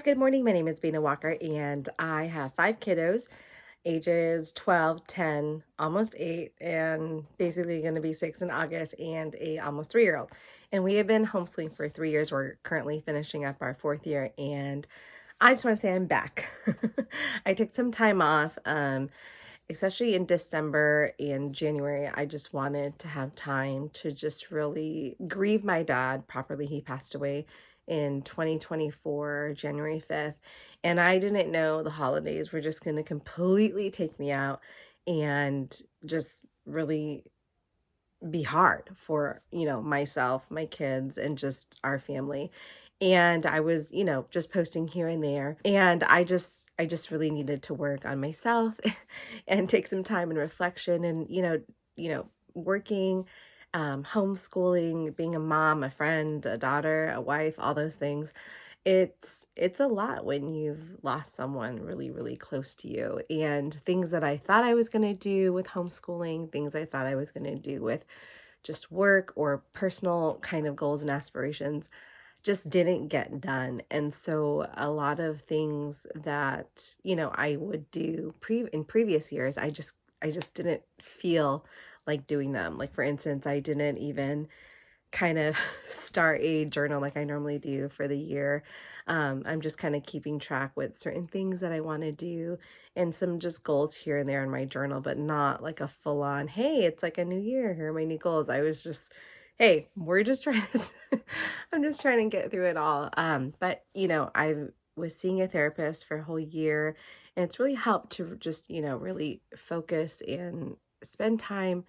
good morning. My name is Bina Walker, and I have five kiddos, ages 12, 10, almost 8, and basically going to be 6 in August, and a almost 3-year-old. And we have been homeschooling for 3 years. We're currently finishing up our fourth year, and I just want to say I'm back. I took some time off, especially in December and January. I just wanted to have time to just really grieve my dad properly. He passed away in 2024, January 5th. And I didn't know the holidays were just going to completely take me out and just really be hard for, myself, my kids, and just our family. And I was, just posting here and there. And I just really needed to work on myself and take some time and reflection and, working, homeschooling, being a mom, a friend, a daughter, a wife, all those things. It's a lot when you've lost someone really, really close to you, and things that I thought I was gonna do with homeschooling, things I thought I was gonna do with just work or personal kind of goals and aspirations just didn't get done. And so a lot of things that, I would do in previous years, I just didn't feel like doing them. Like for instance, I didn't even kind of start a journal like I normally do for the year. I'm just kind of keeping track with certain things that I want to do and some just goals here and there in my journal, but not like a full on, hey, it's like a new year. Here are my new goals. I was just, hey, we're just trying to, I'm just trying to get through it all. But, I was seeing a therapist for a whole year, and it's really helped to just, really focus and spend time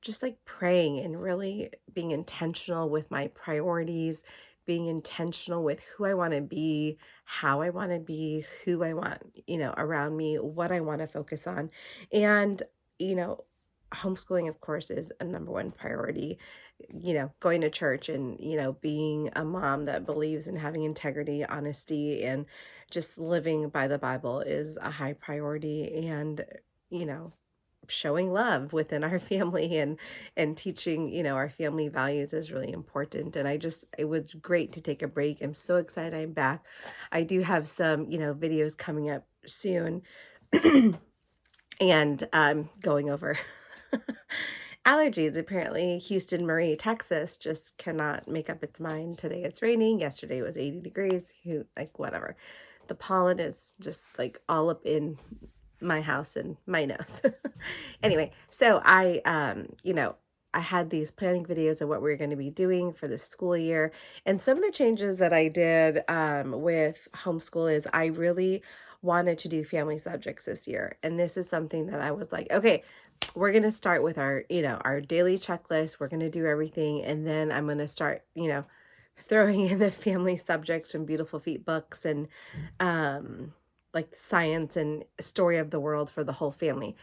just like praying and really being intentional with my priorities, being intentional with who I want to be, how I want to be, who I want, around me, what I want to focus on. And, you know, homeschooling, of course, is a number one priority. Going to church and, being a mom that believes in having integrity, honesty, and just living by the Bible is a high priority. And, you know, showing love within our family and teaching, our family values is really important. And it was great to take a break. I'm so excited I'm back. I do have some, videos coming up soon and going over allergies. Apparently Houston, Marie, Texas just cannot make up its mind. Today it's raining, yesterday it was 80 degrees, who like whatever. The pollen is just like all up in my house and my nose. Anyway, so I had these planning videos of what we are going to be doing for the school year. And some of the changes that I did with homeschool is I really wanted to do family subjects this year. And this is something that I was like, okay, we're going to start with our daily checklist. We're going to do everything. And then I'm going to start, throwing in the family subjects from Beautiful Feet books and like science and story of the world for the whole family.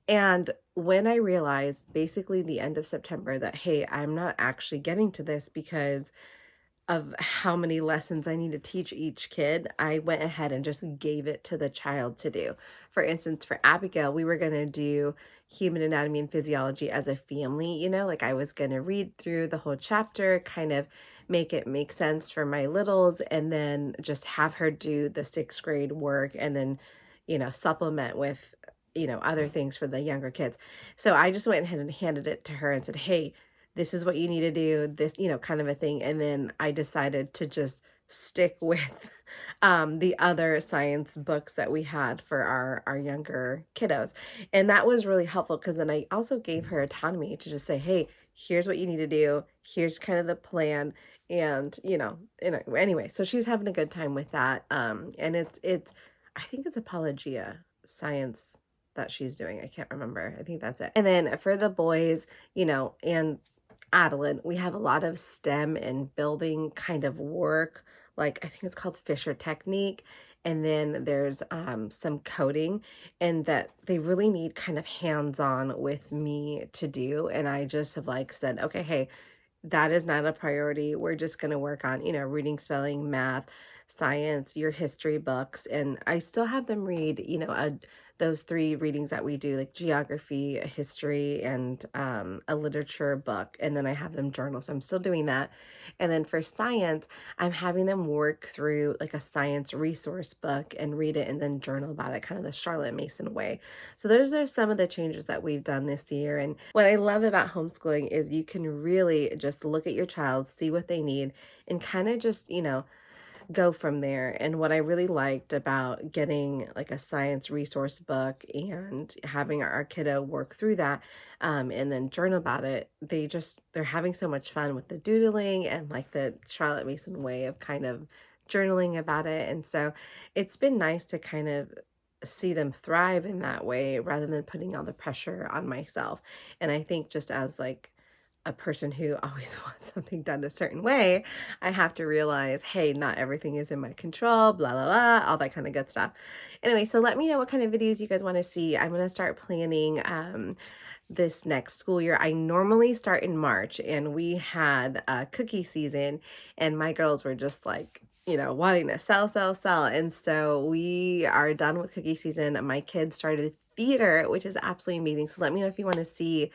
And when I realized basically the end of September that, hey, I'm not actually getting to this because of how many lessons I need to teach each kid, I went ahead and just gave it to the child to do. For instance, for Abigail, we were going to do human anatomy and physiology as a family, like I was going to read through the whole chapter, kind of make it make sense for my littles, and then just have her do the sixth grade work and then, supplement with, other things for the younger kids. So I just went ahead and handed it to her and said, hey, this is what you need to do, this, kind of a thing. And then I decided to just stick with the other science books that we had for our younger kiddos. And that was really helpful because then I also gave her autonomy to just say, hey, here's what you need to do. Here's kind of the plan. And, anyway, so she's having a good time with that. And it's I think it's apologia science that she's doing. I can't remember. I think that's it. And then for the boys, and Adeline, we have a lot of STEM and building kind of work, like I think it's called Fisher Technique. And then there's some coding, and that they really need kind of hands-on with me to do. And I just have like said, okay, hey, that is not a priority. We're just going to work on, reading, spelling, math, science, your history books, and I still have them read, those 3 readings that we do, like geography, a history, and, a literature book, and then I have them journal, so I'm still doing that. And then for science, I'm having them work through, like, a science resource book and read it and then journal about it, kind of the Charlotte Mason way. So those are some of the changes that we've done this year, and what I love about homeschooling is you can really just look at your child, see what they need, and kinda just, go from there. And what I really liked about getting like a science resource book and having our kiddo work through that, and then journal about it, they're having so much fun with the doodling and like the Charlotte Mason way of kind of journaling about it. And so it's been nice to kind of see them thrive in that way rather than putting all the pressure on myself. And I think just as like a person who always wants something done a certain way, I have to realize, hey, not everything is in my control, blah, blah, blah, all that kind of good stuff. Anyway, so let me know what kind of videos you guys want to see. I'm going to start planning this next school year. I normally start in March, and we had a cookie season, and my girls were just like, wanting to sell, sell, sell. And so we are done with cookie season. My kids started theater, which is absolutely amazing. So let me know if you want to see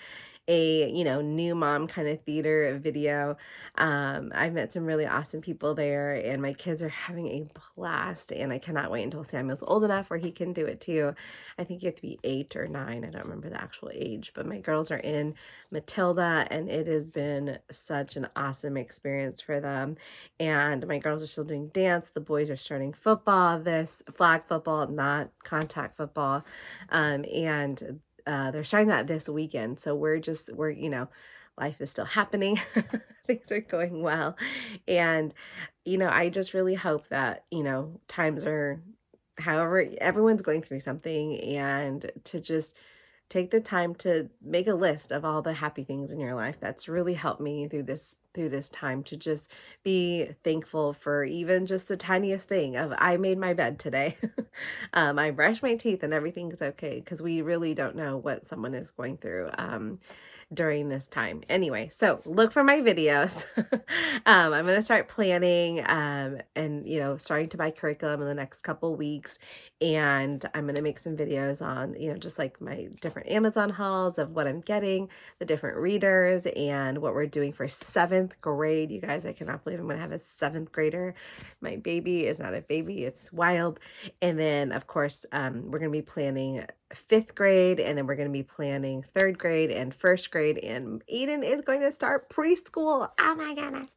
a new mom kind of theater video. I've met some really awesome people there, and my kids are having a blast, and I cannot wait until Samuel's old enough where he can do it too. I think you have to be 8 or 9. I don't remember the actual age, but my girls are in Matilda, and it has been such an awesome experience for them. And my girls are still doing dance. The boys are starting football, this flag football, not contact football. And they're starting that this weekend. So life is still happening. Things are going well. And, I just really hope that, times are, however, everyone's going through something, and to just take the time to make a list of all the happy things in your life. That's really helped me through this time, to just be thankful for even just the tiniest thing of I made my bed today. I brushed my teeth and everything's okay, because we really don't know what someone is going through. During this time. Anyway, so look for my videos. I'm going to start planning, and, starting to buy curriculum in the next couple weeks. And I'm going to make some videos on, just like my different Amazon hauls of what I'm getting, the different readers, and what we're doing for 7th grade. You guys, I cannot believe I'm going to have a 7th grader. My baby is not a baby, it's wild. And then, of course, we're going to be planning 5th grade, and then we're going to be planning 3rd grade and 1st grade, and Eden is going to start preschool. Oh my goodness.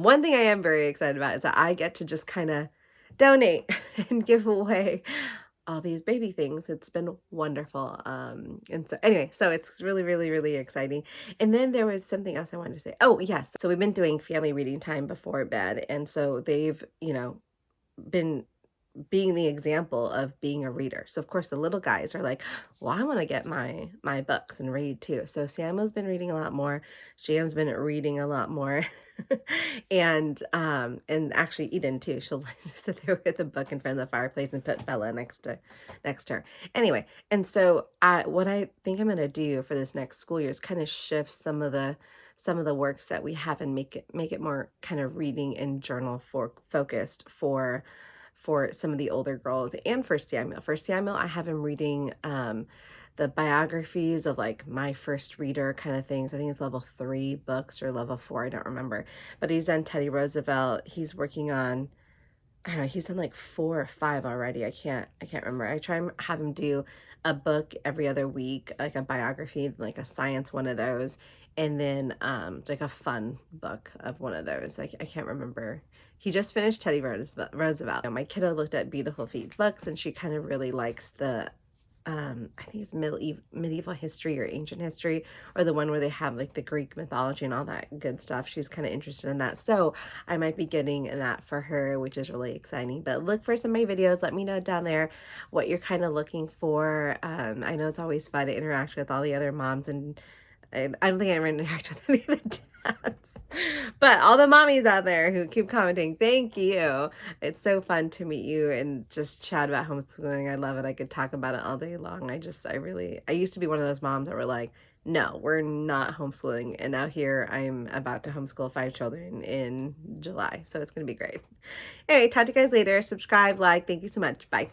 One thing I am very excited about is that I get to just kind of donate and give away all these baby things. It's been wonderful. And so anyway, so it's really, really, really exciting. And then there was something else I wanted to say. Oh, yes. So we've been doing family reading time before bed. And so they've, been being the example of being a reader. So of course the little guys are like, well, I want to get my books and read too. So Sam's been reading a lot more. Jam's been reading a lot more. And actually Eden too. She'll just sit there with a book in front of the fireplace and put Bella next to her. Anyway, and so what I think I'm gonna do for this next school year is kind of shift some of the works that we have and make it more kind of reading and journal focused for some of the older girls, and for Samuel. For Samuel, I have him reading the biographies of like my first reader kind of things. I think it's level 3 books or level 4, I don't remember. But he's done Teddy Roosevelt. He's working on, I don't know, he's done like 4 or 5 already. I can't remember. I try and have him do a book every other week, like a biography, like a science one of those, and then like a fun book of one of those. Like I can't remember. He just finished Teddy Roosevelt. My kiddo looked at Beautiful Feet books, and she kind of really likes the I think it's medieval history or ancient history, or the one where they have like the Greek mythology and all that good stuff. She's kind of interested in that. So I might be getting that for her, which is really exciting. But look for some of my videos. Let me know down there what you're kind of looking for. I know it's always fun to interact with all the other moms, and I don't think I ever interact with any of the But all the mommies out there who keep commenting, thank you. It's so fun to meet you and just chat about homeschooling. I love it. I could talk about it all day long. I used to be one of those moms that were like, no, we're not homeschooling. And now here I'm about to homeschool 5 children in July. So it's going to be great. Anyway, talk to you guys later. Subscribe, like. Thank you so much. Bye.